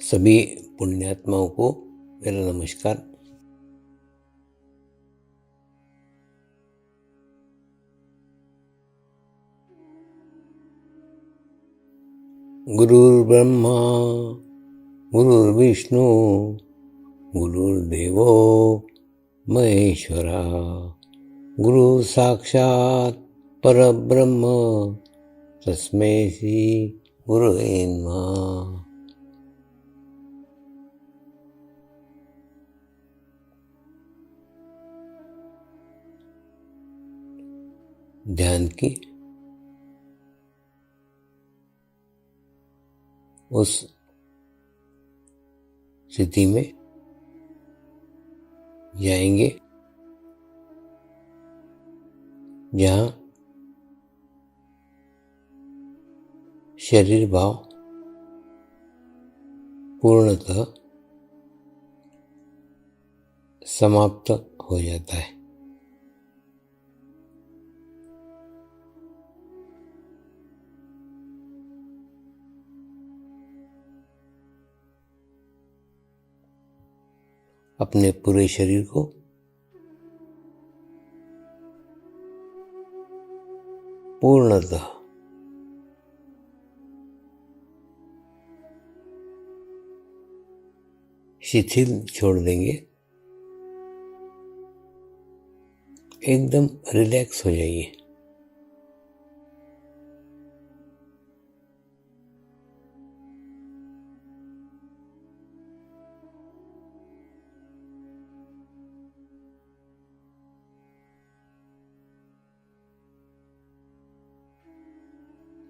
सभी पुण्यात्माओं को मेरा नमस्कार। गुरुर्ब्रह्मा गुरुर्विष्णु गुरुर्देवो महेश्वरा, गुरु साक्षात् परब्रह्म तस्मै श्री गुरुवे नमः। ध्यान की उस स्थिति में जाएंगे जहाँ शरीर भाव पूर्णतः समाप्त हो जाता है। अपने पूरे शरीर को पूर्णतः शिथिल छोड़ देंगे, एकदम रिलैक्स हो जाइए।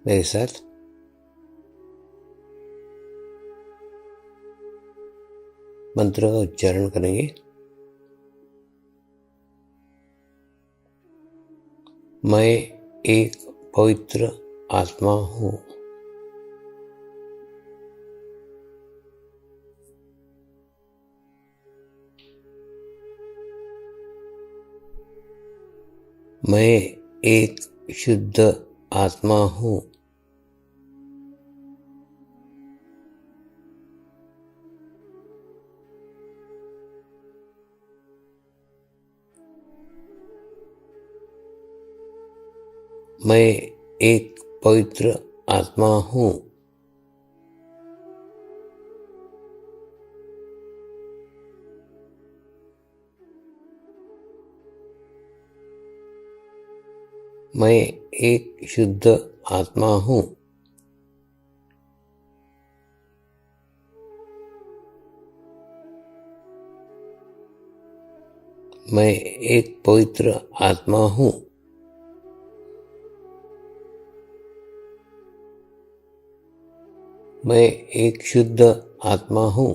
मेरे साथ मंत्र का उच्चारण करेंगे। मैं एक पवित्र आत्मा हूँ। मैं एक शुद्ध आत्मा हूँ। मैं एक पवित्र आत्मा हूँ। मैं एक शुद्ध आत्मा हूँ। मैं एक पवित्र आत्मा हूँ। मैं एक शुद्ध आत्मा हूँ।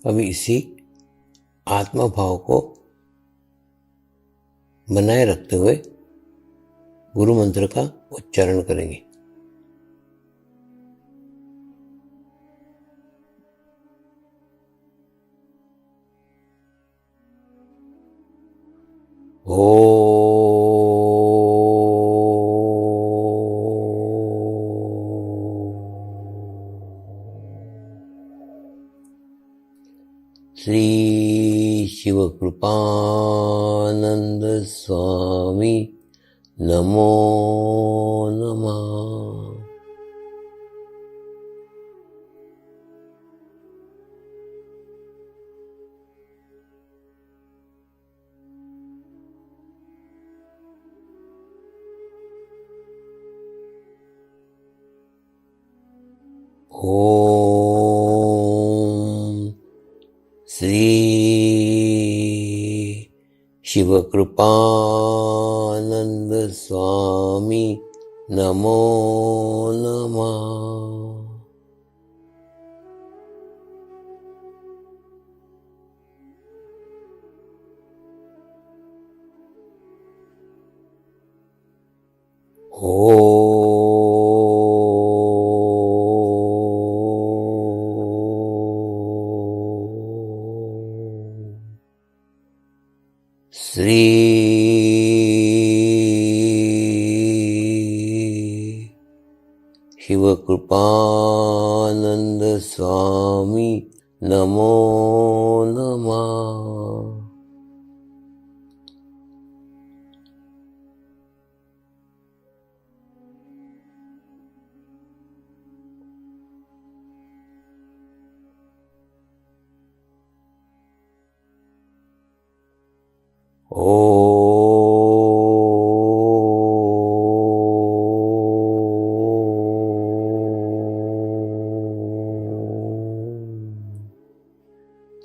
अभी इसी आत्मा भाव को बनाए रखते हुए गुरु मंत्र का उच्चारण करेंगे। श्री शिवकृपानंद स्वामी नमो नमः। ओम श्री शिवकृपानंद स्वामी नमो नमः। शिव कृपानंद स्वामी नमो नमः।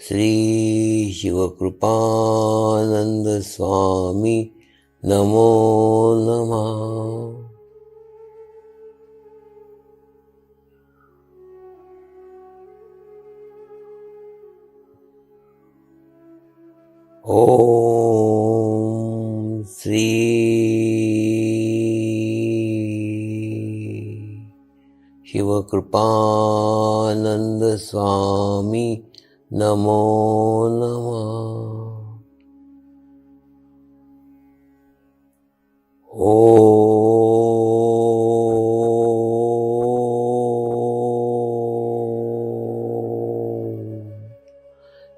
श्री शिवकृपानंद स्वामी नमो नमः। ओम श्री शिवकृपानंद स्वामी नमो नमः।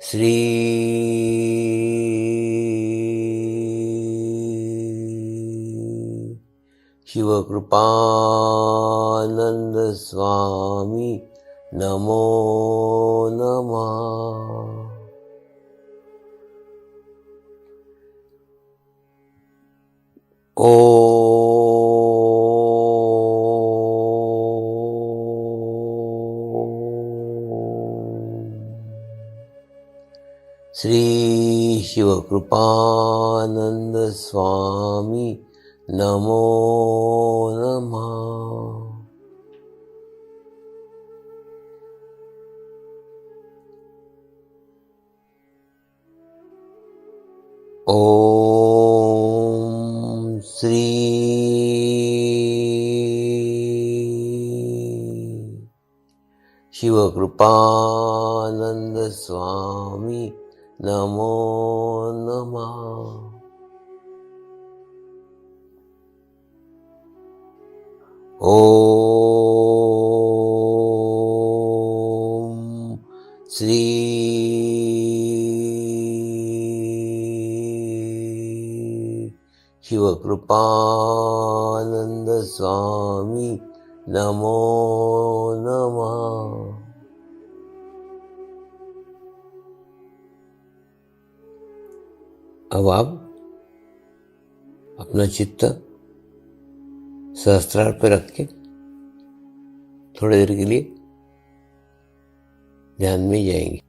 श्री शिवकृपानंद स्वामी नमो नमः। श्री शिवकृपानंद स्वामी नमो नमः। ओम श्री शिवकृपानंद स्वामी नमो नमः। ओम श्री शिवकृपानंद स्वामी नमो नमः। अब आप अपना चित्त सहस्त्रार पर रख के थोड़ी देर के लिए ध्यान में जाएंगे।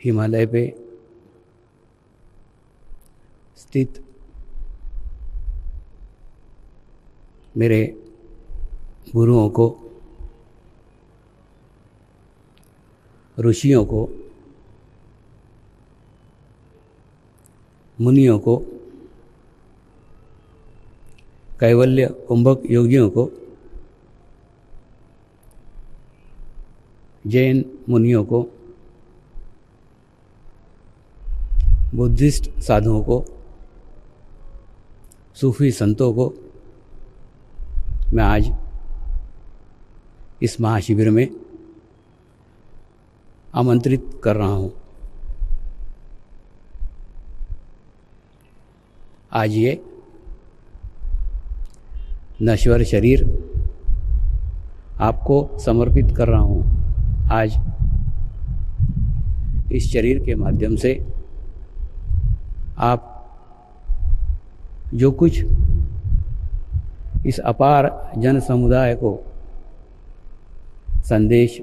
हिमालय पे स्थित मेरे गुरुओं को, ऋषियों को, मुनियों को, कैवल्य कुंभक योगियों को, जैन मुनियों को, बुद्धिस्ट साधुओं को, सूफी संतों को मैं आज इस महाशिविर में आमंत्रित कर रहा हूँ। आज ये नश्वर शरीर आपको समर्पित कर रहा हूँ। आज इस शरीर के माध्यम से आप जो कुछ इस अपार जन समुदाय को संदेश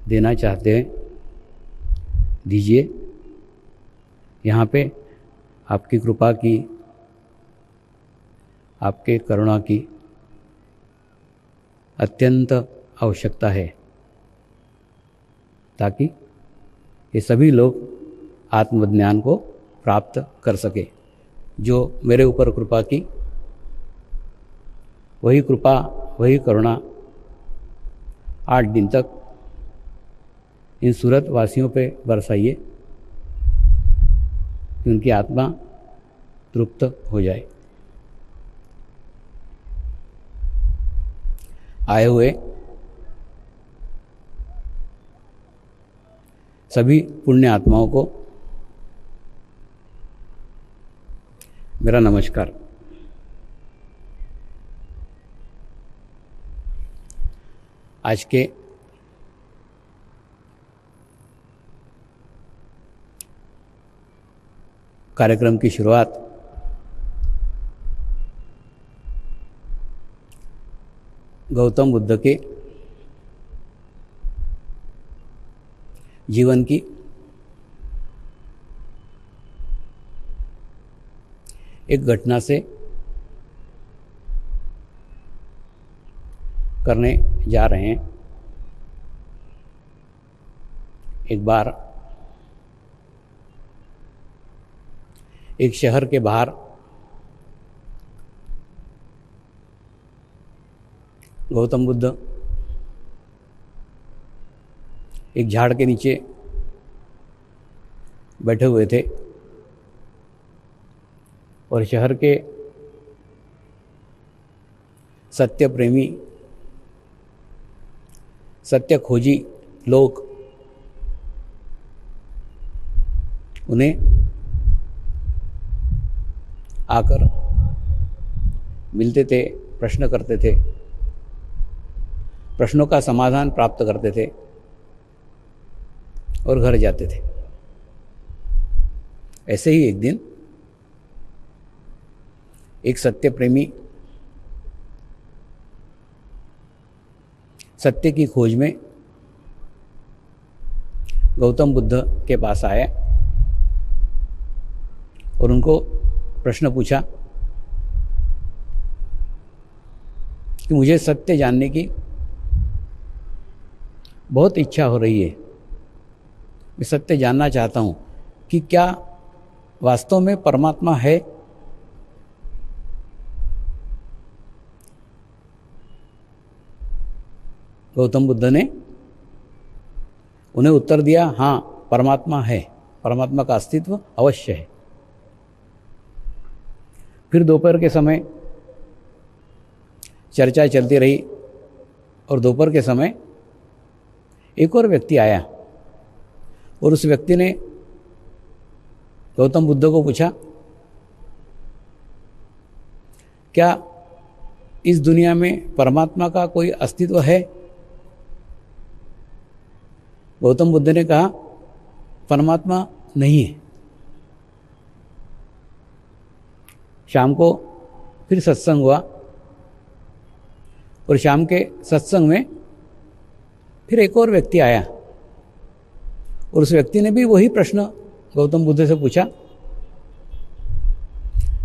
देना चाहते हैं, दीजिए। यहाँ पे आपकी कृपा की, आपके करुणा की अत्यंत आवश्यकता है, ताकि ये सभी लोग आत्मज्ञान को प्राप्त कर सके। जो मेरे ऊपर कृपा की, वही कृपा, वही करुणा 8 दिन तक इन सूरत वासियों पे बरसाइए कि उनकी आत्मा तृप्त हो जाए। आए हुए सभी पुण्य आत्माओं को मेरा नमस्कार। आज के कार्यक्रम की शुरुआत गौतम बुद्ध के जीवन की एक घटना से करने जा रहे हैं। एक बार एक शहर के बाहर गौतम बुद्ध एक झाड़ के नीचे बैठे हुए थे और शहर के सत्य प्रेमी, सत्य खोजी लोग उन्हें आकर मिलते थे, प्रश्न करते थे, प्रश्नों का समाधान प्राप्त करते थे और घर जाते थे। ऐसे ही एक दिन एक सत्य प्रेमी सत्य की खोज में गौतम बुद्ध के पास आया और उनको प्रश्न पूछा कि मुझे सत्य जानने की बहुत इच्छा हो रही है। मैं सत्य जानना चाहता हूँ कि क्या वास्तव में परमात्मा है। गौतम बुद्ध ने उन्हें उत्तर दिया, हाँ परमात्मा है, परमात्मा का अस्तित्व अवश्य है। फिर दोपहर के समय चर्चा चलती रही और दोपहर के समय एक और व्यक्ति आया और उस व्यक्ति ने गौतम बुद्ध को पूछा, क्या इस दुनिया में परमात्मा का कोई अस्तित्व है। गौतम बुद्ध ने कहा, परमात्मा नहीं है। शाम को फिर सत्संग हुआ और शाम के सत्संग में फिर एक और व्यक्ति आया और उस व्यक्ति ने भी वही प्रश्न गौतम बुद्ध से पूछा,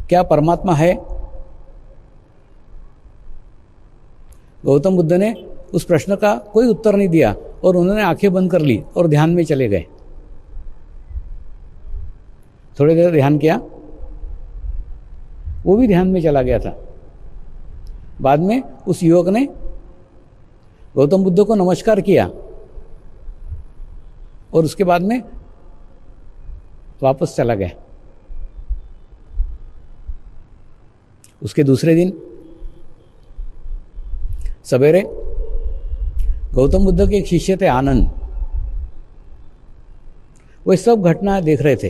क्या परमात्मा है। गौतम बुद्ध ने उस प्रश्न का कोई उत्तर नहीं दिया और उन्होंने आंखें बंद कर ली और ध्यान में चले गए। थोड़ी देर ध्यान किया, वो भी ध्यान में चला गया था। बाद में उस युवक ने गौतम बुद्ध को नमस्कार किया और उसके बाद में वापस चला गया। उसके दूसरे दिन सवेरे गौतम बुद्ध के एक शिष्य थे आनंद, वो सब घटना देख रहे थे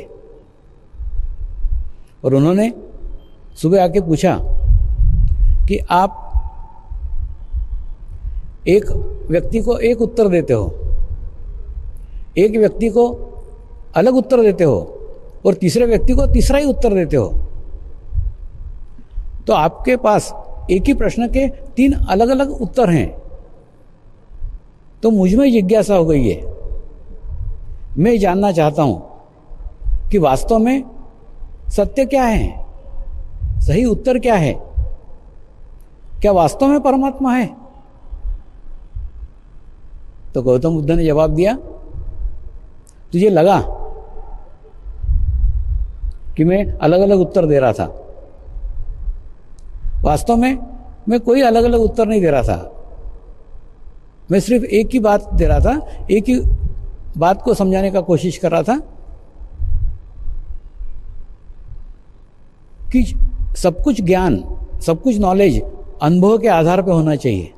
और उन्होंने सुबह आके पूछा कि आप एक व्यक्ति को एक उत्तर देते हो, एक व्यक्ति को अलग उत्तर देते हो और तीसरे व्यक्ति को तीसरा ही उत्तर देते हो, तो आपके पास एक ही प्रश्न के 3 अलग अलग उत्तर हैं। तो मुझ में जिज्ञासा हो गई है, मैं जानना चाहता हूं कि वास्तव में सत्य क्या है, सही उत्तर क्या है, क्या वास्तव में परमात्मा है? तो गौतम बुद्ध ने जवाब दिया, तुझे लगा कि मैं अलग अलग उत्तर दे रहा था, वास्तव में मैं कोई अलग अलग उत्तर नहीं दे रहा था। मैं सिर्फ एक ही बात दे रहा था, एक ही बात को समझाने का कोशिश कर रहा था कि सब कुछ ज्ञान, सब कुछ नॉलेज अनुभव के आधार पर होना चाहिए,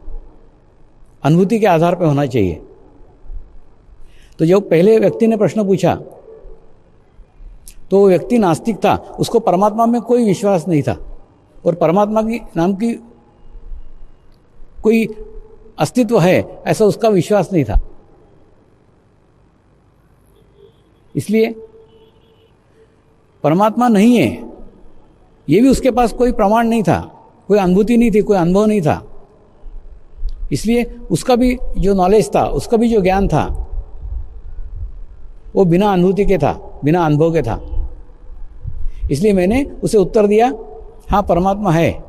अनुभूति के आधार पर होना चाहिए। तो जब पहले व्यक्ति ने प्रश्न पूछा तो वो व्यक्ति नास्तिक था, उसको परमात्मा में कोई विश्वास नहीं था और परमात्मा की नाम की कोई अस्तित्व है ऐसा उसका विश्वास नहीं था। इसलिए परमात्मा नहीं है ये भी उसके पास कोई प्रमाण नहीं था, कोई अनुभूति नहीं थी, कोई अनुभव नहीं था। इसलिए उसका भी जो नॉलेज था, उसका भी जो ज्ञान था, वो बिना अनुभूति के था, बिना अनुभव के था। इसलिए मैंने उसे उत्तर दिया, हाँ परमात्मा है।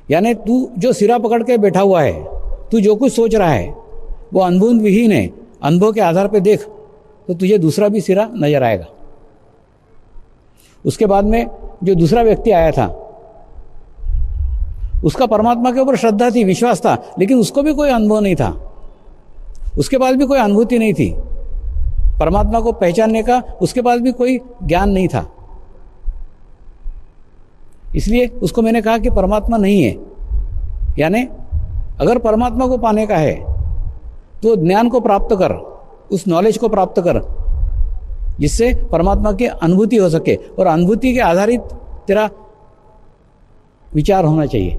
यानी तू जो सिरा पकड़ के बैठा हुआ है, तू जो कुछ सोच रहा है वो अनुभव विहीन है, अनुभव के आधार पे देख तो तुझे दूसरा भी सिरा नजर आएगा। उसके बाद में जो दूसरा व्यक्ति आया था उसका परमात्मा के ऊपर श्रद्धा थी, विश्वास था, लेकिन उसको भी कोई अनुभव नहीं था, उसके पास भी कोई अनुभूति नहीं थी, परमात्मा को पहचानने का उसके पास भी कोई ज्ञान नहीं था। इसलिए उसको मैंने कहा कि परमात्मा नहीं है। यानी अगर परमात्मा को पाने का है तो ज्ञान को प्राप्त कर, उस नॉलेज को प्राप्त कर जिससे परमात्मा की अनुभूति हो सके, और अनुभूति के आधारित तेरा विचार होना चाहिए।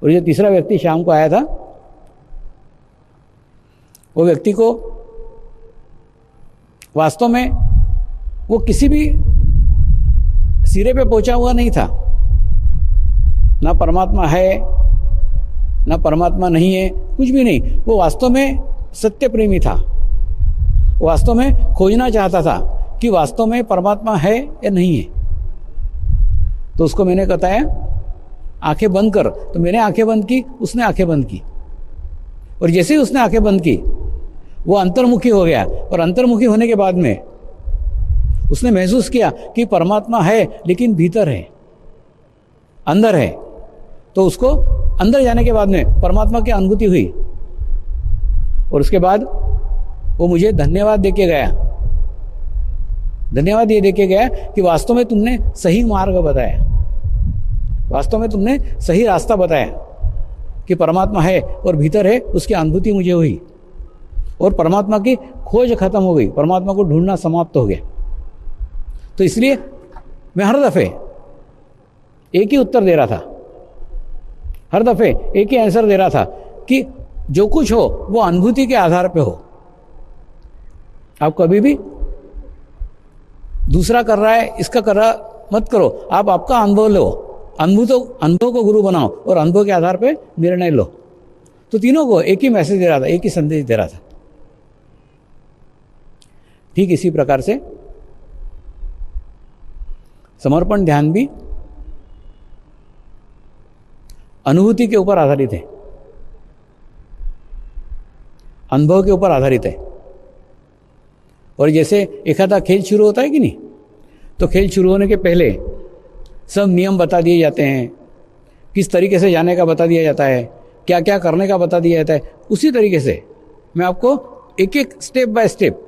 और जो तीसरा व्यक्ति शाम को आया था, वो व्यक्ति को वास्तव में वो किसी भी सिरे पे पहुंचा हुआ नहीं था, ना परमात्मा है ना परमात्मा नहीं है, कुछ भी नहीं। वो वास्तव में सत्य प्रेमी था, वो वास्तव में खोजना चाहता था कि वास्तव में परमात्मा है या नहीं है। तो उसको मैंने बताया आंखें बंद कर, तो मैंने आंखें बंद की, उसने आंखें बंद की, और जैसे ही उसने आंखें बंद की वो अंतर्मुखी हो गया। और अंतर्मुखी होने के बाद में उसने महसूस किया कि परमात्मा है लेकिन भीतर है, अंदर है। तो उसको अंदर जाने के बाद में परमात्मा की अनुभूति हुई, और उसके बाद वो मुझे धन्यवाद देके गया, धन्यवाद ये देके गया कि वास्तव में तुमने सही मार्ग बताया, वास्तव में तुमने सही रास्ता बताया कि परमात्मा है और भीतर है, उसकी अनुभूति मुझे हुई और परमात्मा की खोज खत्म हो गई, परमात्मा को ढूंढना समाप्त हो गया। तो इसलिए मैं हर दफे एक ही उत्तर दे रहा था, हर दफे एक ही आंसर दे रहा था कि जो कुछ हो वो अनुभूति के आधार पे हो। आप कभी भी दूसरा कर रहा है इसका कर रहा मत करो, आप आपका अनुभव लो, अनुभव को गुरु बनाओ और अनुभव के आधार पे निर्णय लो। तो तीनों को एक ही मैसेज दे रहा था, एक ही संदेश दे रहा था। ठीक इसी प्रकार से समर्पण ध्यान भी अनुभूति के ऊपर आधारित है, अनुभव के ऊपर आधारित है। और जैसे एक आधा खेल शुरू होता है कि नहीं, तो खेल शुरू होने के पहले सब नियम बता दिए जाते हैं, किस तरीके से जाने का बता दिया जाता है, क्या क्या करने का बता दिया जाता है। उसी तरीके से मैं आपको एक एक स्टेप बाय स्टेप,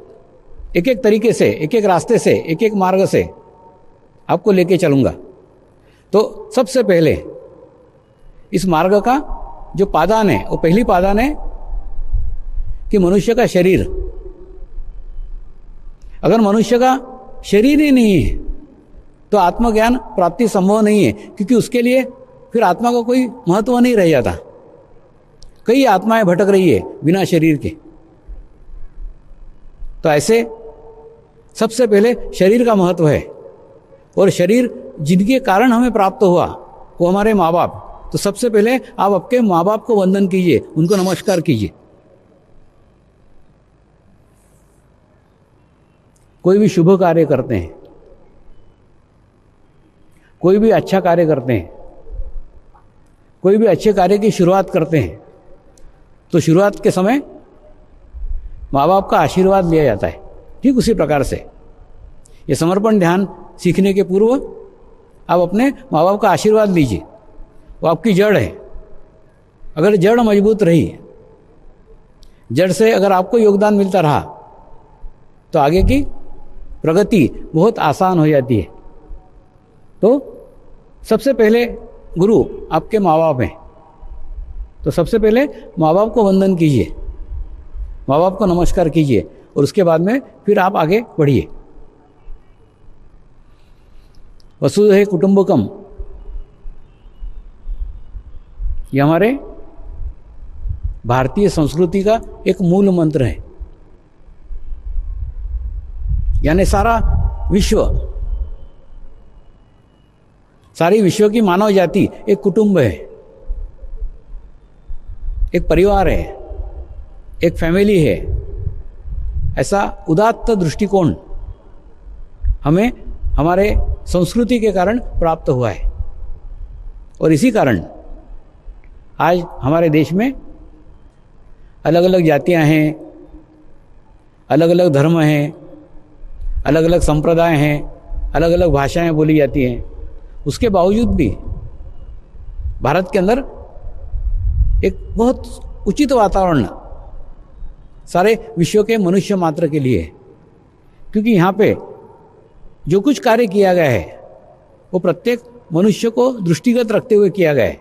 एक एक तरीके से, एक एक रास्ते से, एक एक मार्ग से आपको लेके चलूंगा। तो सबसे पहले इस मार्ग का जो पादान है, वो पहली पादान है कि मनुष्य का शरीर। अगर मनुष्य का शरीर ही नहीं है तो आत्मज्ञान प्राप्ति संभव नहीं है, क्योंकि उसके लिए फिर आत्मा का कोई महत्व नहीं रह जाता। कई आत्माएं भटक रही है बिना शरीर के। तो ऐसे सबसे पहले शरीर का महत्व है, और शरीर जिनके कारण हमें प्राप्त हुआ वो हमारे माँ बाप। तो सबसे पहले आप आपके माँ बाप को वंदन कीजिए, उनको नमस्कार कीजिए। कोई भी शुभ कार्य करते हैं, कोई भी अच्छा कार्य करते हैं, कोई भी अच्छे कार्य की शुरुआत करते हैं, तो शुरुआत के समय माँ बाप का आशीर्वाद लिया जाता है। ठीक उसी प्रकार से ये समर्पण ध्यान सीखने के पूर्व आप अपने माँ बाप का आशीर्वाद लीजिए, वो आपकी जड़ है। अगर जड़ मजबूत रही, जड़ से अगर आपको योगदान मिलता रहा, तो आगे की प्रगति बहुत आसान हो जाती है। तो सबसे पहले गुरु आपके माँ बाप हैं, तो सबसे पहले माँ बाप को वंदन कीजिए, माँ बाप को नमस्कार कीजिए, और उसके बाद में फिर आप आगे बढ़िए। वसुधैव कुटुंबकम, ये हमारे भारतीय संस्कृति का एक मूल मंत्र है। यानी सारा विश्व, सारी विश्व की मानव जाति एक कुटुंब है, एक परिवार है, एक फैमिली है। ऐसा उदात्त दृष्टिकोण हमें हमारे संस्कृति के कारण प्राप्त हुआ है, और इसी कारण आज हमारे देश में अलग अलग जातियां हैं, अलग अलग धर्म हैं, अलग अलग संप्रदाय हैं, अलग अलग भाषाएं बोली जाती हैं। उसके बावजूद भी भारत के अंदर एक बहुत उचित वातावरण सारे विश्व के मनुष्य मात्र के लिए है, क्योंकि यहाँ पे जो कुछ कार्य किया गया है वो प्रत्येक मनुष्य को दृष्टिगत रखते हुए किया गया है।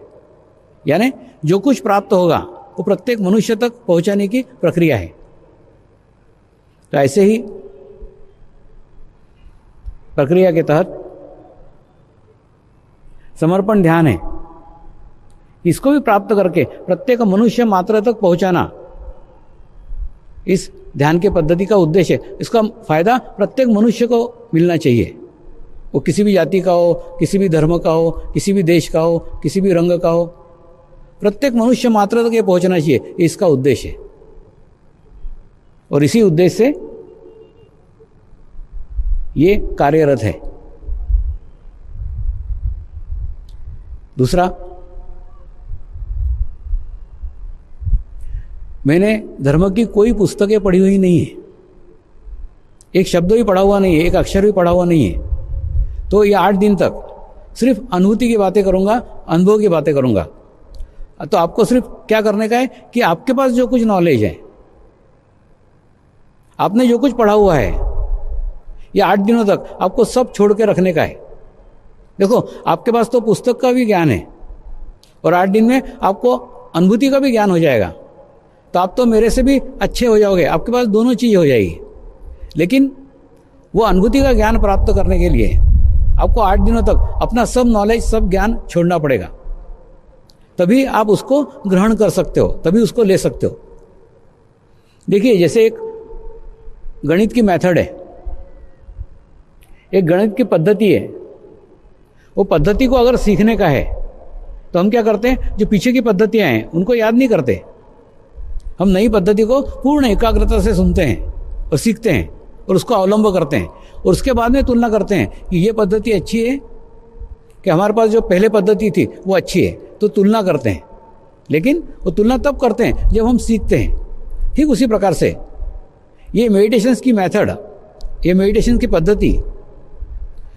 यानी जो कुछ प्राप्त होगा वो प्रत्येक मनुष्य तक पहुंचाने की प्रक्रिया है। तो ऐसे ही प्रक्रिया के तहत समर्पण ध्यान है, इसको भी प्राप्त करके प्रत्येक मनुष्य मात्र तक पहुंचाना इस ध्यान के पद्धति का उद्देश्य है। इसका फायदा प्रत्येक मनुष्य को मिलना चाहिए, वो किसी भी जाति का हो, किसी भी धर्म का हो, किसी भी देश का हो, किसी भी रंग का हो, प्रत्येक मनुष्य मात्र तक ये पहुंचना चाहिए, ये इसका उद्देश्य है। और इसी उद्देश्य से ये कार्यरत है। दूसरा, मैंने धर्म की कोई पुस्तकें पढ़ी हुई नहीं है, एक शब्द भी पढ़ा हुआ नहीं है, एक अक्षर भी पढ़ा हुआ नहीं है। तो ये 8 दिन तक सिर्फ अनुभूति की बातें करूंगा, अनुभव की बातें करूंगा। तो आपको सिर्फ क्या करने का है कि आपके पास जो कुछ नॉलेज है, आपने जो कुछ पढ़ा हुआ है, ये 8 दिनों तक आपको सब छोड़ के रखने का है। देखो, आपके पास तो पुस्तक का भी ज्ञान है और 8 दिन में आपको अनुभूति का भी ज्ञान हो जाएगा। तो आप तो मेरे से भी अच्छे हो जाओगे, आपके पास दोनों चीज़ हो जाएगी। लेकिन वो अनुभूति का ज्ञान प्राप्त करने के लिए आपको 8 दिनों तक अपना सब नॉलेज, सब ज्ञान छोड़ना पड़ेगा, तभी आप उसको ग्रहण कर सकते हो, तभी उसको ले सकते हो। देखिए, जैसे एक गणित की मेथड है, एक गणित की पद्धति है, वो पद्धति को अगर सीखने का है तो हम क्या करते हैं, जो पीछे की पद्धतियां हैं उनको याद नहीं करते, हम नई पद्धति को पूर्ण एकाग्रता से सुनते हैं और सीखते हैं और उसको अवलंब करते हैं, और उसके बाद में तुलना करते हैं कि ये पद्धति अच्छी है कि हमारे पास जो पहले पद्धति थी वो अच्छी है, तो तुलना करते हैं। लेकिन वो तुलना तब करते हैं जब हम सीखते हैं। ठीक उसी प्रकार से ये मेडिटेशंस की मेथड, ये मेडिटेशन की पद्धति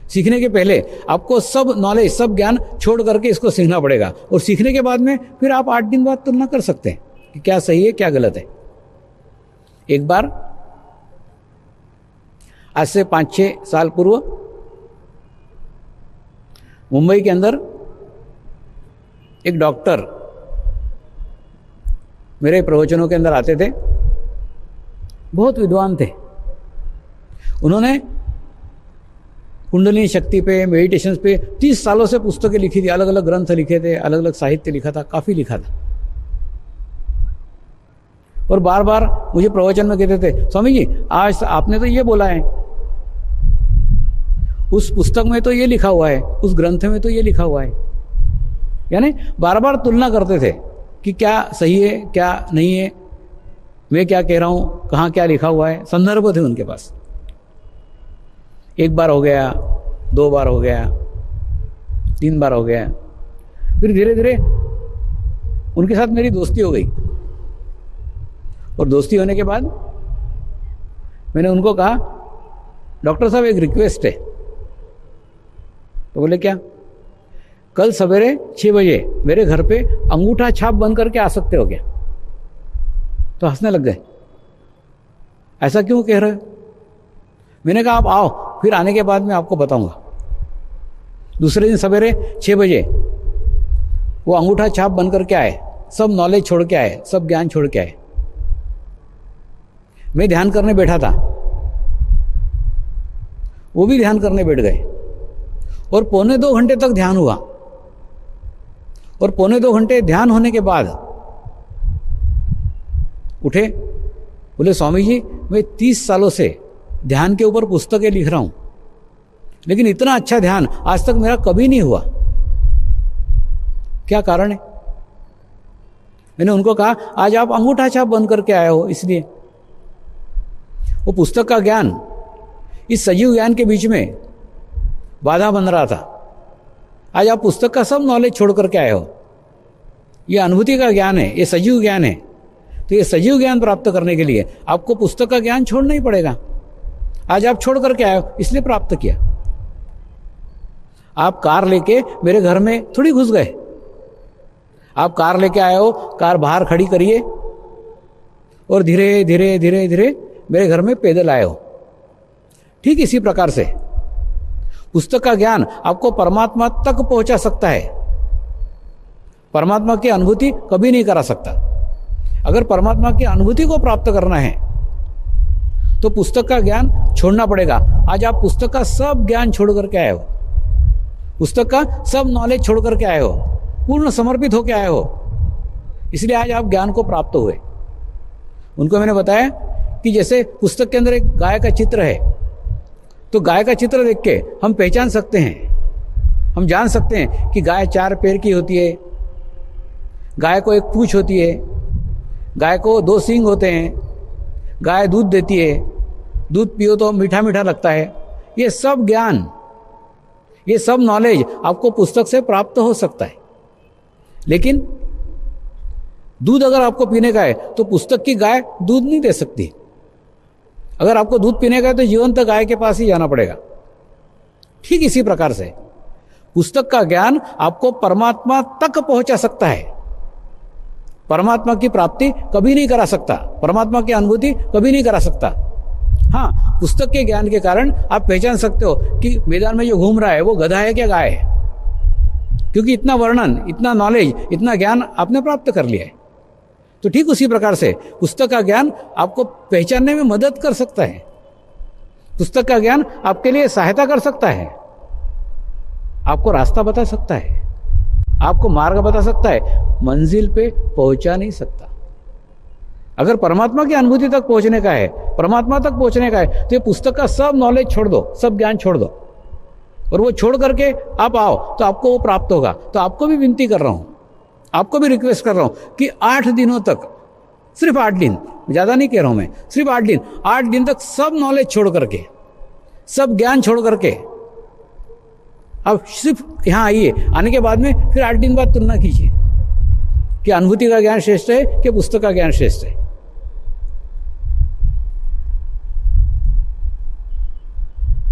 सीखने के पहले आपको सब नॉलेज, सब ज्ञान छोड़ करके इसको सीखना पड़ेगा, और सीखने के बाद में फिर आप 8 दिन बाद तुलना कर सकते हैं कि क्या सही है, क्या गलत है। एक बार आज से 5-6 साल पूर्व मुंबई के अंदर एक डॉक्टर मेरे प्रवचनों के अंदर आते थे, बहुत विद्वान थे। उन्होंने कुंडलिनी शक्ति पे, मेडिटेशन पे 30 सालों से पुस्तकें लिखी थी, अलग अलग ग्रंथ लिखे थे, अलग अलग साहित्य लिखा था, काफी लिखा था। और बार बार मुझे प्रवचन में कहते थे, स्वामी जी आज आपने तो ये बोला है उस पुस्तक में तो ये लिखा हुआ है, उस ग्रंथ में तो ये लिखा हुआ है। यानी बार बार तुलना करते थे कि क्या सही है क्या नहीं है, मैं क्या कह रहा हूं, कहाँ क्या लिखा हुआ है। संदर्भ थे उनके पास। एक बार हो गया, 2 बार हो गया, 3 बार हो गया, फिर धीरे धीरे उनके साथ मेरी दोस्ती हो गई। और दोस्ती होने के बाद मैंने उनको कहा, डॉक्टर साहब एक रिक्वेस्ट है। तो बोले क्या? कल सवेरे 6 बजे मेरे घर पे अंगूठा छाप बन करके आ सकते हो क्या? तो हंसने लग गए। ऐसा क्यों कह रहे हो? मैंने कहा आप आओ, फिर आने के बाद मैं आपको बताऊंगा। दूसरे दिन सवेरे 6 बजे वो अंगूठा छाप बन करके आए, सब नॉलेज छोड़ के आए, सब ज्ञान छोड़ के आए। मैं ध्यान करने बैठा था, वो भी ध्यान करने बैठ गए और 1.25 घंटे तक ध्यान हुआ। और 1.25 घंटे ध्यान होने के बाद उठे, बोले स्वामी जी मैं 30 सालों से ध्यान के ऊपर पुस्तकें लिख रहा हूं, लेकिन इतना अच्छा ध्यान आज तक मेरा कभी नहीं हुआ, क्या कारण है? मैंने उनको कहा आज आप अंगूठा छाप बन करके आए हो, इसलिए वो पुस्तक का ज्ञान इस सजीव ज्ञान के बीच में बाधा बन रहा था। आज आप पुस्तक का सब नॉलेज छोड़ करके आए हो। ये अनुभूति का ज्ञान है, ये सजीव ज्ञान है। तो ये सजीव ज्ञान प्राप्त करने के लिए आपको पुस्तक का ज्ञान छोड़ना ही पड़ेगा। आज आप छोड़ करके आए हो, इसलिए प्राप्त किया। आप कार लेके मेरे घर में थोड़ी घुस गए। आप कार लेके आए हो, कार बाहर खड़ी करिए और धीरे धीरे धीरे धीरे मेरे घर में पैदल आए हो। ठीक इसी प्रकार से पुस्तक का ज्ञान आपको परमात्मा तक पहुंचा सकता है, परमात्मा की अनुभूति कभी नहीं करा सकता। अगर परमात्मा की अनुभूति को प्राप्त करना है तो पुस्तक का ज्ञान छोड़ना पड़ेगा। आज आप पुस्तक का सब ज्ञान छोड़ करके आए हो, पुस्तक का सब नॉलेज छोड़ करके आए हो, पूर्ण समर्पित होकर आए हो, इसलिए आज आप ज्ञान को प्राप्त हुए। उनको मैंने बताया कि जैसे पुस्तक के अंदर एक गाय का चित्र है, तो गाय का चित्र देख के हम पहचान सकते हैं, हम जान सकते हैं कि गाय 4 पैर की होती है, गाय को एक पूंछ होती है, गाय को 2 सींग होते हैं, गाय दूध देती है, दूध पियो तो मीठा मीठा लगता है। ये सब ज्ञान, ये सब नॉलेज आपको पुस्तक से प्राप्त हो सकता है। लेकिन दूध अगर आपको पीने का है तो पुस्तक की गाय दूध नहीं दे सकती। अगर आपको दूध पीने का है तो जीवंत गाय के पास ही जाना पड़ेगा। ठीक इसी प्रकार से पुस्तक का ज्ञान आपको परमात्मा तक पहुंचा सकता है, परमात्मा की प्राप्ति कभी नहीं करा सकता, परमात्मा की अनुभूति कभी नहीं करा सकता। हाँ, पुस्तक के ज्ञान के कारण आप पहचान सकते हो कि मैदान में जो घूम रहा है वो गधा है क्या गाय है, क्योंकि इतना वर्णन, इतना नॉलेज, इतना ज्ञान आपने प्राप्त कर लिया है। तो ठीक उसी प्रकार से पुस्तक का ज्ञान आपको पहचानने में मदद कर सकता है, पुस्तक का ज्ञान आपके लिए सहायता कर सकता है, आपको रास्ता बता सकता है, आपको मार्ग बता सकता है, मंजिल पे पहुंचा नहीं सकता। अगर परमात्मा की अनुभूति तक पहुंचने का है, परमात्मा तक पहुंचने का है, तो ये पुस्तक का सब नॉलेज छोड़ दो, सब ज्ञान छोड़ दो और वो छोड़ करके आप आओ तो आपको वो प्राप्त होगा। तो आपको भी विनती कर रहा हूं, आपको भी रिक्वेस्ट कर रहा हूं कि 8 दिनों तक, सिर्फ 8 दिन, ज्यादा नहीं कह रहा हूं मैं, सिर्फ 8 दिन तक सब नॉलेज छोड़ करके, सब ज्ञान छोड़ करके अब सिर्फ यहां आइए। आने के बाद में फिर 8 दिन बाद तुलना कीजिए कि अनुभूति का ज्ञान श्रेष्ठ है कि पुस्तक का ज्ञान श्रेष्ठ है।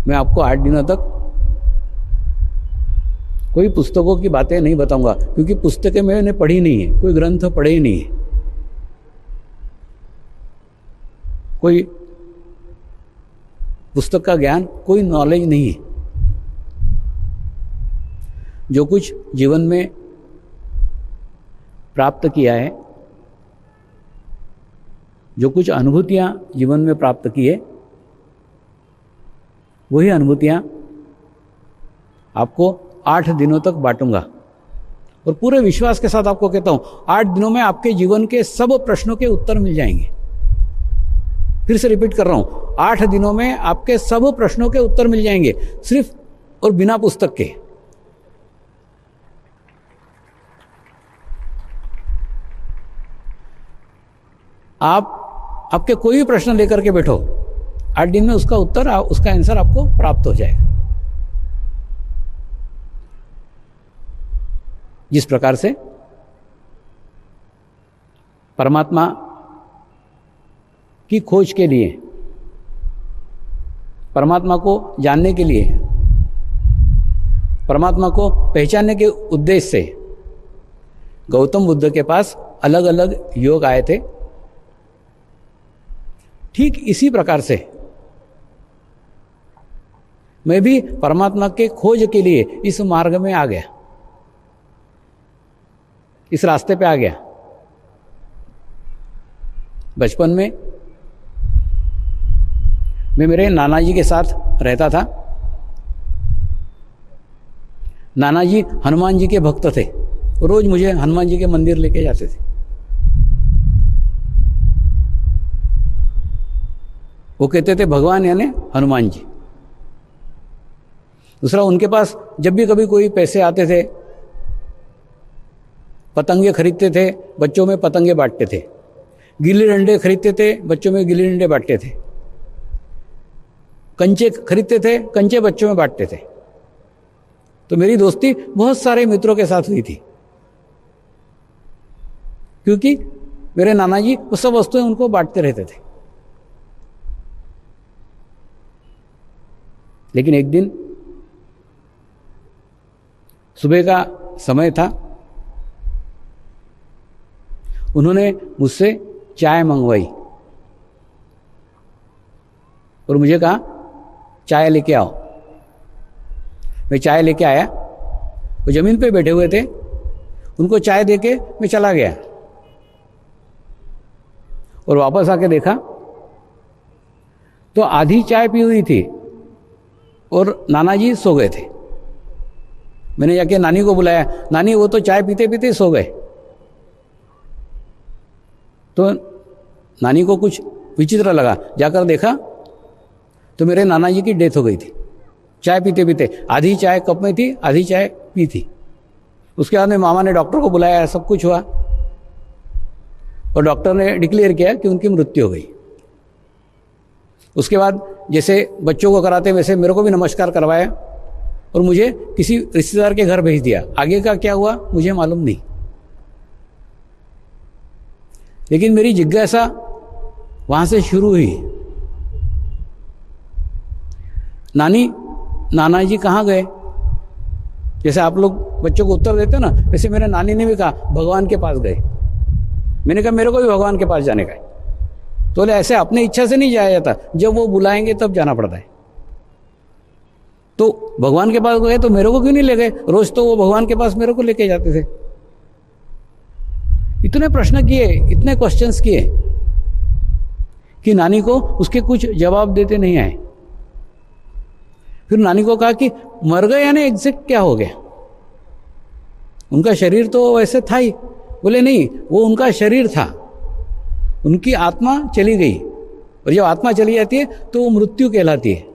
मैं आपको 8 दिनों तक कोई पुस्तकों की बातें नहीं बताऊंगा, क्योंकि पुस्तकें मैंने पढ़ी नहीं है, कोई ग्रंथ पढ़े ही नहीं है, कोई पुस्तक का ज्ञान, कोई नॉलेज नहीं है। जो कुछ जीवन में प्राप्त किया है, जो कुछ अनुभूतियां जीवन में प्राप्त की है, वही अनुभूतियां आपको 8 दिनों तक बांटूंगा और पूरे विश्वास के साथ आपको कहता हूं 8 दिनों में आपके जीवन के सब प्रश्नों के उत्तर मिल जाएंगे। फिर से रिपीट कर रहा हूं, 8 दिनों में आपके सब प्रश्नों के उत्तर मिल जाएंगे। सिर्फ और बिना पुस्तक के। आप आपके कोई भी प्रश्न लेकर के बैठो, 8 दिन में उसका उत्तर, उसका आंसर आपको प्राप्त हो जाएगा। जिस प्रकार से परमात्मा की खोज के लिए, परमात्मा को जानने के लिए, परमात्मा को पहचानने के उद्देश्य से गौतम बुद्ध के पास अलग अलग योग आए थे, ठीक इसी प्रकार से मैं भी परमात्मा के खोज के लिए इस मार्ग में आ गया, इस रास्ते पे आ गया। बचपन में मैं मेरे नाना जी के साथ रहता था। नाना जी हनुमान जी के भक्त थे, रोज मुझे हनुमान जी के मंदिर लेके जाते थे। वो कहते थे भगवान यानी हनुमान जी। दूसरा, उनके पास जब भी कभी कोई पैसे आते थे, पतंगे खरीदते थे, बच्चों में पतंगे बांटते थे। गिल्ली डंडे खरीदते थे, बच्चों में गिल्ली डंडे बांटते थे। कंचे खरीदते थे, कंचे बच्चों में बांटते थे। तो मेरी दोस्ती बहुत सारे मित्रों के साथ हुई थी, क्योंकि मेरे नाना जी वो सब वस्तुएं उनको बांटते रहते थे। लेकिन एक दिन सुबह का समय था, उन्होंने मुझसे चाय मंगवाई और मुझे कहा चाय लेके आओ। मैं चाय लेके आया, वो जमीन पे बैठे हुए थे, उनको चाय देके मैं चला गया और वापस आके देखा तो आधी चाय पी हुई थी और नाना जी सो गए थे। मैंने जाके नानी को बुलाया, नानी वो तो चाय पीते पीते सो गए। तो नानी को कुछ विचित्र लगा, जाकर देखा तो मेरे नाना जी की डेथ हो गई थी, चाय पीते पीते। आधी चाय कप में थी, आधी चाय पी थी। उसके बाद में मामा ने डॉक्टर को बुलाया, सब कुछ हुआ और डॉक्टर ने डिक्लेयर किया कि उनकी मृत्यु हो गई। उसके बाद जैसे बच्चों को कराते वैसे मेरे को भी नमस्कार करवाया और मुझे किसी रिश्तेदार के घर भेज दिया। आगे का क्या हुआ मुझे मालूम नहीं, लेकिन मेरी जिज्ञासा वहां से शुरू हुई। नाना जी कहाँ गए? जैसे आप लोग बच्चों को उत्तर देते हो ना, वैसे मेरे नानी ने भी कहा भगवान के पास गए। मैंने कहा मेरे को भी भगवान के पास जाने का है। तो बोले ऐसे अपने इच्छा से नहीं जाया जाता, जब वो बुलाएंगे तब जाना पड़ता है। तो भगवान के पास गए तो मेरे को क्यों नहीं ले गए? रोज तो वो भगवान के पास मेरे को लेके जाते थे। इतने प्रश्न किए, इतने क्वेश्चंस किए कि नानी को उसके कुछ जवाब देते नहीं आए। फिर नानी को कहा कि मर गए यानी एग्जैक्ट क्या हो गया? उनका शरीर तो वैसे था ही। बोले नहीं, वो उनका शरीर था, उनकी आत्मा चली गई, और जब आत्मा चली जाती है तो वो मृत्यु कहलाती है।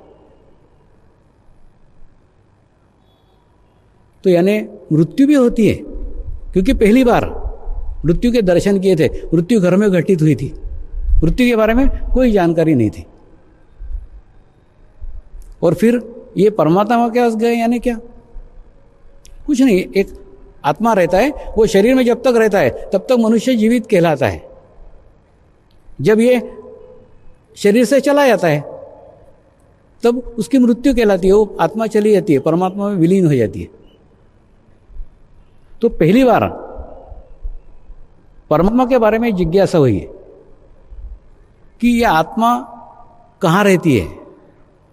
तो यानी मृत्यु भी होती है, क्योंकि पहली बार मृत्यु के दर्शन किए थे, मृत्यु घर में घटित हुई थी, मृत्यु के बारे में कोई जानकारी नहीं थी। और फिर ये परमात्मा के पास गए यानी क्या? कुछ नहीं, एक आत्मा रहता है, वो शरीर में जब तक रहता है तब तक मनुष्य जीवित कहलाता है। जब ये शरीर से चला जाता है तब उसकी मृत्यु कहलाती है, वो आत्मा चली जाती है, परमात्मा में विलीन हो जाती है। तो पहली बार परमात्मा के बारे में जिज्ञासा हुई है कि यह आत्मा कहाँ रहती है,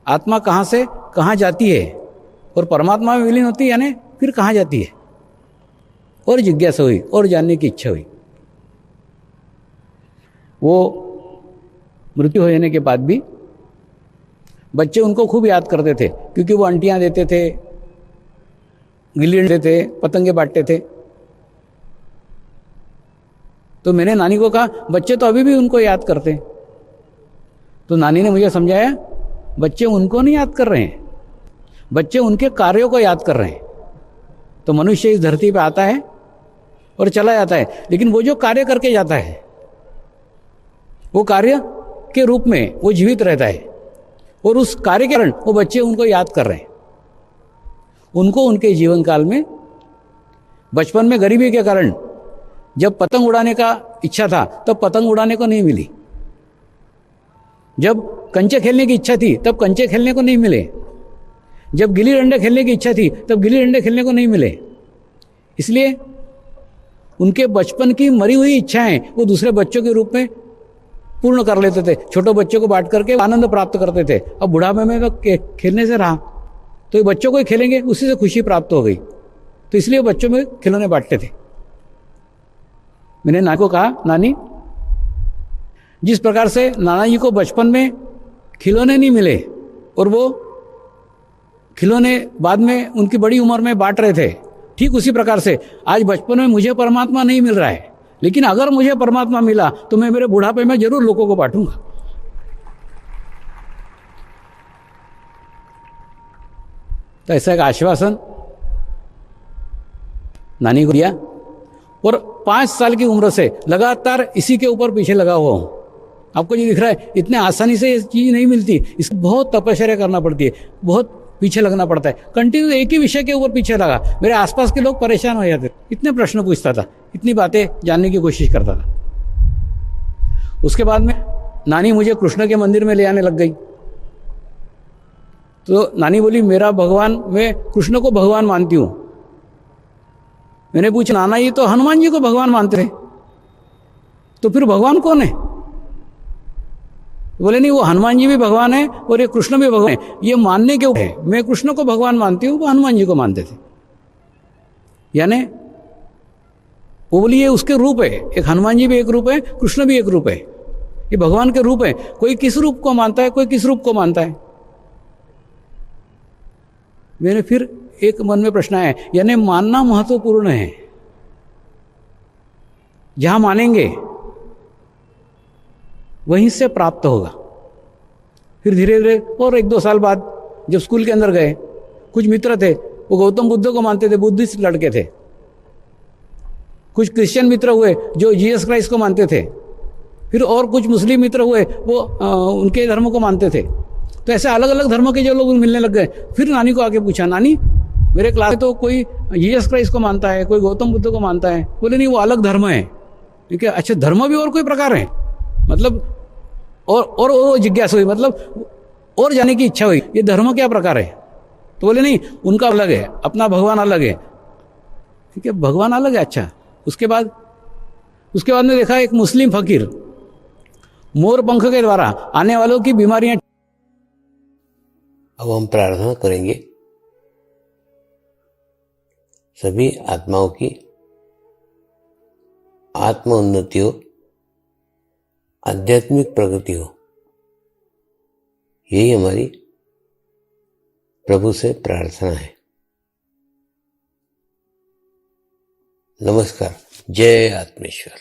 आत्मा कहाँ से कहाँ जाती है, और परमात्मा में विलीन होती है यानी फिर कहाँ जाती है। और जिज्ञासा हुई और जानने की इच्छा हुई। वो मृत्यु हो जाने के बाद भी बच्चे उनको खूब याद करते थे, क्योंकि वो अंटियां देते थे, गिल्ली देते थे, पतंगे बांटते थे। तो मैंने नानी को कहा बच्चे तो अभी भी उनको याद करते हैं। तो नानी ने मुझे समझाया बच्चे उनको नहीं याद कर रहे हैं, बच्चे उनके कार्यों को याद कर रहे हैं। तो मनुष्य इस धरती पे आता है और चला जाता है, लेकिन वो जो कार्य करके जाता है वो कार्य के रूप में वो जीवित रहता है, और उस कार्य के कारण वो बच्चे उनको याद कर रहे हैं। उनको उनके जीवन काल में बचपन में गरीबी के कारण जब पतंग उड़ाने का इच्छा था तब पतंग उड़ाने को नहीं मिली, जब कंचे खेलने की इच्छा थी तब कंचे खेलने को नहीं मिले, जब गिल्ली डंडे खेलने की इच्छा थी तब गिल्ली डंडे खेलने को नहीं मिले। इसलिए उनके बचपन की मरी हुई इच्छाएं वो दूसरे बच्चों के रूप में पूर्ण कर लेते थे, छोटे बच्चों को बांट करके आनंद प्राप्त करते थे। अब बुढ़ापे में खेलने से रहा तो ये बच्चों को ही खेलेंगे, उसी से खुशी प्राप्त हो गई, तो इसलिए बच्चों में खिलौने बांटते थे। मैंने नानी को कहा, नानी जिस प्रकार से नाना जी को बचपन में खिलौने नहीं मिले और वो खिलौने बाद में उनकी बड़ी उम्र में बांट रहे थे, ठीक उसी प्रकार से आज बचपन में मुझे परमात्मा नहीं मिल रहा है, लेकिन अगर मुझे परमात्मा मिला तो मैं मेरे बुढ़ापे में जरूर लोगों को बांटूंगा। तो ऐसा एक आश्वासन नानी को दिया, और 5 साल की उम्र से लगातार इसी के ऊपर पीछे लगा हुआ हूं। आपको ये दिख रहा है, इतने आसानी से ये चीज नहीं मिलती, इसको बहुत तपश्चर्या करना पड़ती है, बहुत पीछे लगना पड़ता है। कंटिन्यू एक ही विषय के ऊपर पीछे लगा, मेरे आसपास के लोग परेशान हो जाते, इतने प्रश्न पूछता था, इतनी बातें जानने की कोशिश करता था। उसके बाद में नानी मुझे कृष्ण के मंदिर में ले आने लग गई। तो नानी बोली, मेरा भगवान, मैं कृष्ण को भगवान मानती हूं। मैंने पूछा, नाना ये तो हनुमान जी को भगवान मानते थे, तो फिर भगवान कौन है? बोले, नहीं, वो हनुमान जी भी भगवान है और ये कृष्ण भी भगवान है, ये मानने के ऊपर है। मैं कृष्ण को भगवान मानती हूँ, वो हनुमान जी को मानते थे। यानी वो बोली ये उसके रूप है, एक हनुमान जी भी एक रूप है, कृष्ण भी एक रूप है, ये भगवान के रूप है। कोई किस रूप को मानता है, कोई किस रूप को मानता है। मैंने फिर एक मन में प्रश्न आया, यानी मानना महत्वपूर्ण है। जहां मानेंगे वहीं से प्राप्त होगा। फिर धीरे धीरे और 1-2 साल बाद जब स्कूल के अंदर गए, कुछ मित्र थे वो गौतम बुद्ध को मानते थे, बुद्धिस्ट लड़के थे। कुछ क्रिश्चियन मित्र हुए जो जीसस क्राइस्ट को मानते थे। फिर और कुछ मुस्लिम मित्र हुए वो उनके धर्म को मानते थे। तो ऐसे अलग अलग धर्मों के जो लोग मिलने लग गए। फिर नानी को आके पूछा, नानी मेरे क्लास में तो कोई जीसस क्राइस्ट को मानता है, कोई गौतम बुद्ध को मानता है। बोले, नहीं, वो अलग धर्म है। ठीक है, अच्छा, धर्म भी और कोई प्रकार है? मतलब और जिज्ञासा हुई, मतलब और जाने की इच्छा हुई, ये धर्म क्या प्रकार है? तो बोले, नहीं, उनका अलग है, अपना भगवान अलग है। ठीक है, भगवान अलग है। अच्छा, उसके बाद में देखा एक मुस्लिम फकीर मोर पंख के द्वारा आने वालों की बीमारियां। अब हम प्रार्थना करेंगे, सभी आत्माओं की आत्म उन्नति हो, आध्यात्मिक प्रगति हो, यही हमारी प्रभु से प्रार्थना है। नमस्कार। जय आत्मेश्वर।